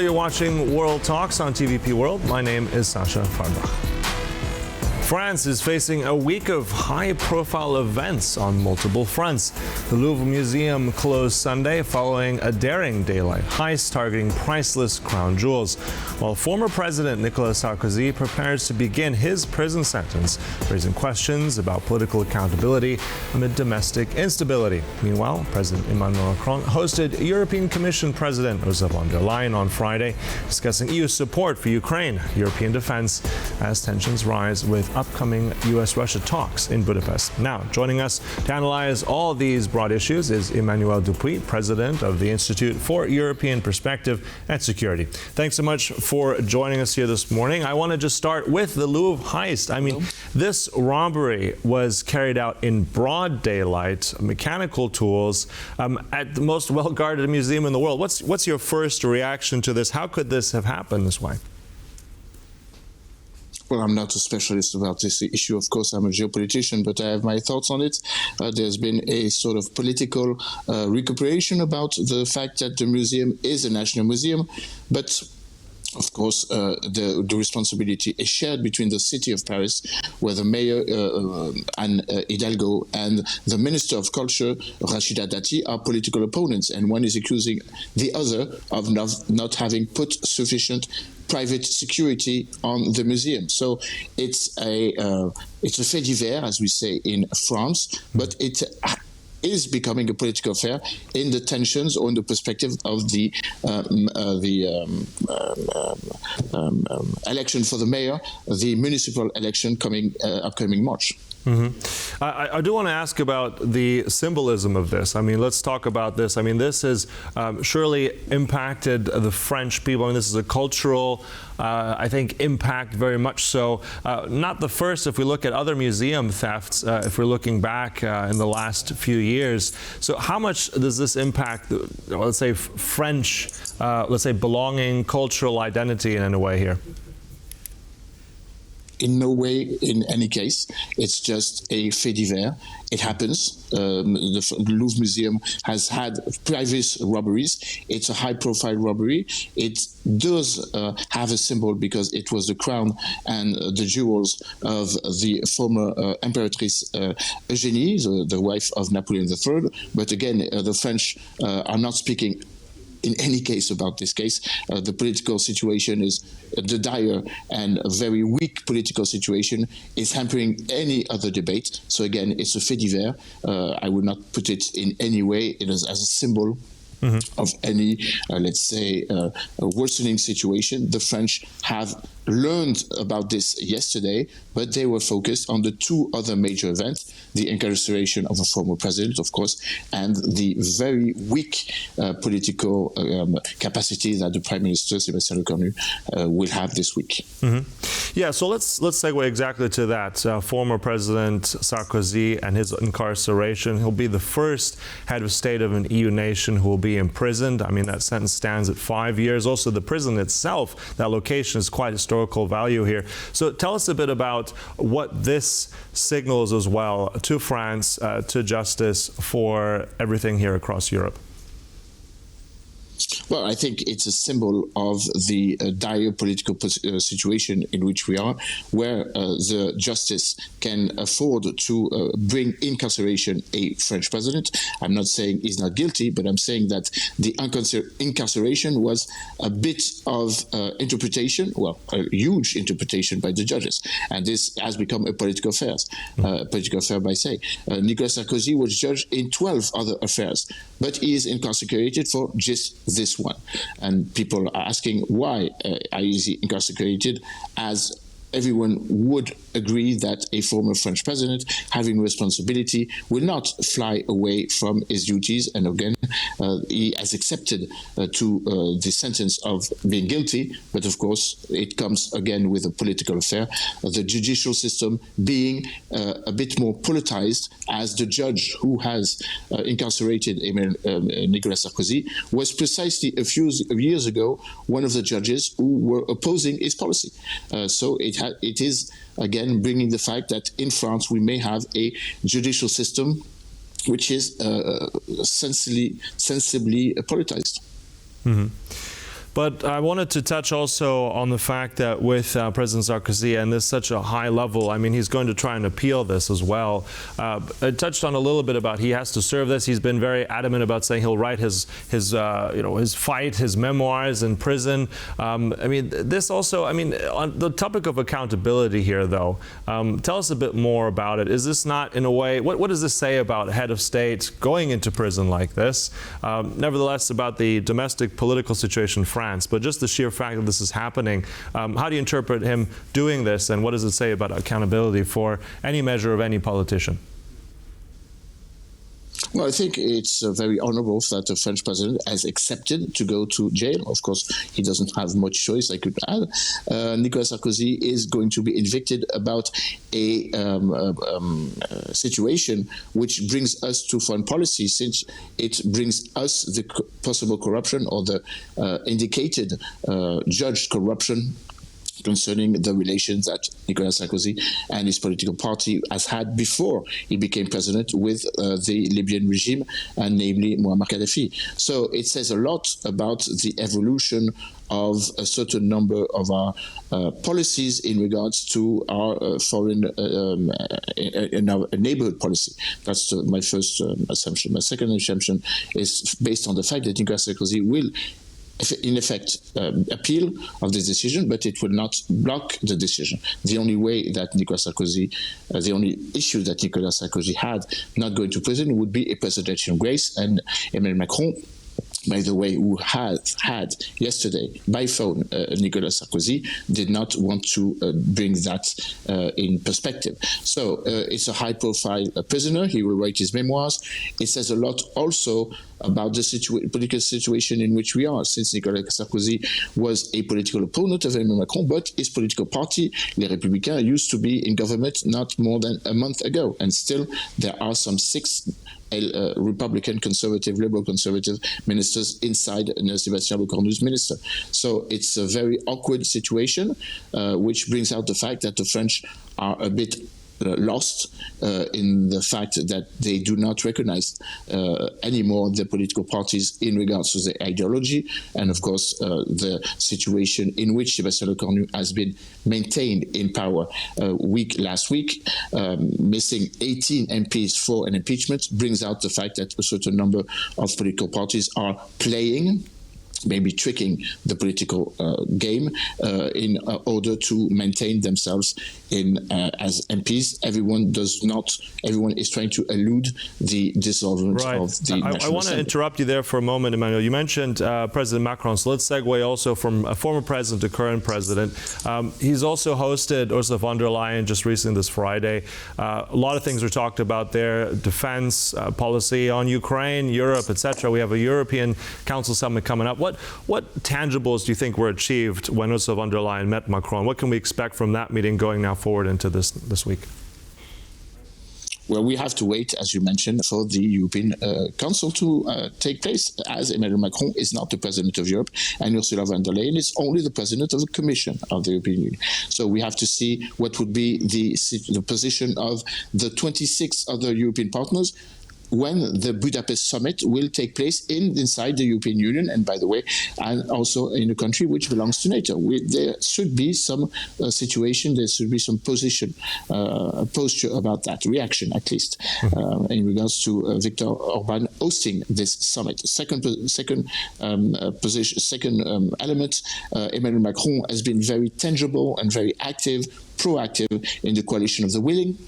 you're watching World Talks on TVP World. My name is Sascha Fahrbach. France is facing a week of high-profile events on multiple fronts. The Louvre Museum closed Sunday following a daring daylight heist targeting priceless crown jewels, while former President Nicolas Sarkozy prepares to begin his prison sentence, raising questions about political accountability amid domestic instability. Meanwhile, President Emmanuel Macron hosted European Commission President Ursula von der Leyen on Friday, discussing EU support for Ukraine, European defense, as tensions rise with upcoming U.S. Russia talks in Budapest. Now, joining us to analyze all these broad issues is Emmanuel Dupuy, President of the Institute for European Perspective and Security. Thanks so much for joining us here this morning. I want to just start with the Louvre heist. I mean, this robbery was carried out in broad daylight, mechanical tools, at the most well-guarded museum in the world. What's your first reaction to this? How could this have happened this way? Well, I'm not a specialist about this issue. Of course, I'm a geopolitician, but I have my thoughts on it. There's been a sort of political recuperation about the fact that the museum is a national museum, but of course, the responsibility is shared between the city of Paris, where the mayor Anne Hidalgo and the Minister of Culture, Rachida Dati, are political opponents, and one is accusing the other of not having put sufficient private security on the museum. So it's a fait divers, as we say in France, but it is becoming a political affair in the tensions or in the perspective of the election for the mayor, the municipal election upcoming March. Mm-hmm. I do want to ask about the symbolism of this. I mean, let's talk about this. I mean, this has surely impacted the French people. I mean, this is a cultural, I think, impact very much so. Not the first if we look at other museum thefts, if we're looking back in the last few years. So how much does this impact, let's say, French, let's say, belonging, cultural identity in a way here? In no way, in any case. It's just a fait divers. It happens. The Louvre Museum has had previous robberies. It's a high-profile robbery. It does have a symbol because it was the crown and the jewels of the former Empress Eugénie, the wife of Napoleon III. But again, the French are not speaking in any case about this case. The political situation is the dire and very weak political situation is hampering any other debate. So again, it's a fait divers. I would not put it in any way as a symbol of any, let's say, worsening situation. The French have learned about this yesterday, but they were focused on the two other major events, the incarceration of a former president, of course, and the very weak political capacity that the Prime Minister, Sébastien Lecornu, will have this week. Yeah, so let's segue exactly to that. Former President Sarkozy and his incarceration. He'll be the first head of state of an EU nation who will be imprisoned. I mean, that sentence stands at 5 years. Also, the prison itself, that location is quite historical value here. So tell us a bit about what this signals as well to France, to justice for everything here across Europe. Well, I think it's a symbol of the dire political situation in which we are, where the justice can afford to bring incarceration a French president. I'm not saying he's not guilty, but I'm saying that the incarceration was a bit of interpretation, well, a huge interpretation by the judges. And this has become a political affair by say. Nicolas Sarkozy was judged in 12 other affairs, but he is incarcerated for just this one. And people are asking why is he incarcerated, as everyone would agree that a former French president having responsibility will not fly away from his duties. And again, he has accepted the sentence of being guilty. But of course, it comes again with a political affair. The judicial system being a bit more politicized, as the judge who has incarcerated Nicolas Sarkozy was precisely a few years ago one of the judges who were opposing his policy. So it is again bringing the fact that in France we may have a judicial system which is sensibly politicized. Mm-hmm. But I wanted to touch also on the fact that with President Sarkozy and this such a high level, I mean, he's going to try and appeal this as well. I touched on a little bit about he has to serve this. He's been very adamant about saying he'll write his fight, his memoirs in prison. I mean, this also, I mean, on the topic of accountability here, though, tell us a bit more about it. Is this not, in a way, what does this say about a head of state going into prison like this? Nevertheless, about the domestic political situation in France, but just the sheer fact that this is happening, how do you interpret him doing this, and what does it say about accountability for any measure of any politician? Well, I think it's very honorable that the French president has accepted to go to jail. Of course, he doesn't have much choice, I could add. Nicolas Sarkozy is going to be evicted about a situation which brings us to foreign policy, since it brings us the possible corruption or the indicated judged corruption concerning the relations that Nicolas Sarkozy and his political party has had before he became president with the Libyan regime, and namely Muammar Gaddafi. So it says a lot about the evolution of a certain number of our policies in regards to our foreign in our neighborhood policy. That's my first assumption. My second assumption is based on the fact that Nicolas Sarkozy will in effect appeal of this decision, but it will not block the decision. The only way that Nicolas Sarkozy, the only issue that Nicolas Sarkozy had not going to prison would be a presidential grace, and Emmanuel Macron, by the way, who had yesterday by phone Nicolas Sarkozy, did not want to bring that in perspective. So it's a high-profile prisoner. He will write his memoirs. It says a lot also about the political situation in which we are, since Nicolas Sarkozy was a political opponent of Emmanuel Macron, but his political party, Les Républicains, used to be in government not more than a month ago, and still there are some 6 Republican, conservative, liberal conservative ministers inside Sébastien Lecornu's minister. So it's a very awkward situation, which brings out the fact that the French are a bit lost in the fact that they do not recognize anymore the political parties in regards to the ideology, and of course the situation in which Sébastien Lecornu has been maintained in power last week, missing 18 MPs for an impeachment, brings out the fact that a certain number of political parties are playing, maybe tricking the political game in order to maintain themselves as MPs. Everyone is trying to elude the dissolvement of the National I want to interrupt you there for a moment, Emmanuel. You mentioned President Macron, so let's segue also from a former president to current president. He's also hosted Ursula von der Leyen just recently this Friday. A lot of things were talked about there: defense, policy on Ukraine, Europe, etc. We have a European Council summit coming up. What tangibles do you think were achieved when Ursula von der Leyen met Macron? What can we expect from that meeting going now forward into this week? Well, we have to wait, as you mentioned, for the European Council to take place, as Emmanuel Macron is not the president of Europe, and Ursula von der Leyen is only the president of the Commission of the European Union. So we have to see what would be the position of the 26 other European partners when the Budapest summit will take place inside the European Union, and by the way, and also in a country which belongs to NATO. There should be some situation, there should be some posture about that, reaction at least, in regards to Viktor Orban hosting this summit. Second element, Emmanuel Macron has been very tangible and very active, proactive in the coalition of the willing.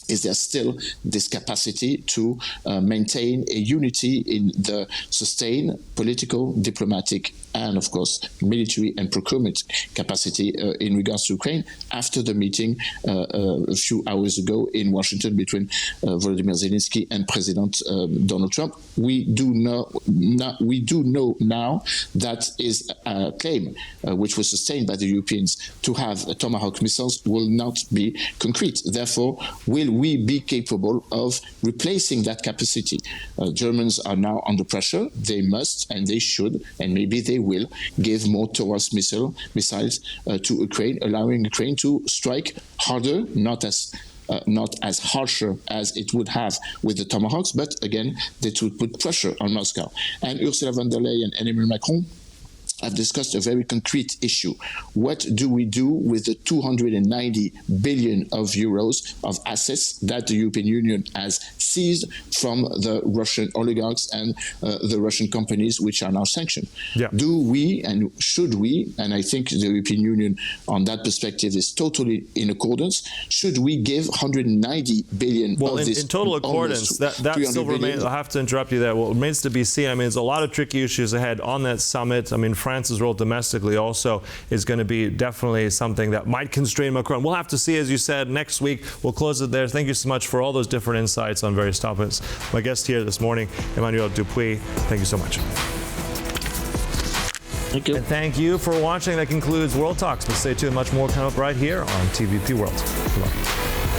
Is there still this capacity to maintain a unity in the sustained political, diplomatic, and of course military and procurement capacity in regards to Ukraine after the meeting a few hours ago in Washington between Volodymyr Zelensky and President Donald Trump? We do know now that is a claim which was sustained by the Europeans to have Tomahawk missiles will not be concrete. Therefore, will we be capable of replacing that capacity? Germans are now under pressure. They must and they should, and maybe they will give more Taurus missiles to Ukraine, allowing Ukraine to strike harder, not as harsher as it would have with the Tomahawks, but again, that would put pressure on Moscow. And Ursula von der Leyen and Emmanuel Macron have discussed a very concrete issue. What do we do with the 290 billion of euros of assets that the European Union has seized from the Russian oligarchs and the Russian companies which are now sanctioned? Yeah. Do we and should we, and I think the European Union on that perspective is totally in accordance, should we give 190 billion well, of this? In total accordance, that still remains, I have to interrupt you there. What remains to be seen, I mean, there's a lot of tricky issues ahead on that summit. I mean, France's role domestically also is going to be definitely something that might constrain Macron. We'll have to see, as you said, next week. We'll close it there. Thank you so much for all those different insights on various topics. My guest here this morning, Emmanuel Dupuy. Thank you so much. Thank you. And thank you for watching. That concludes World Talks. But stay tuned. Much more coming up right here on TVP World. Goodbye.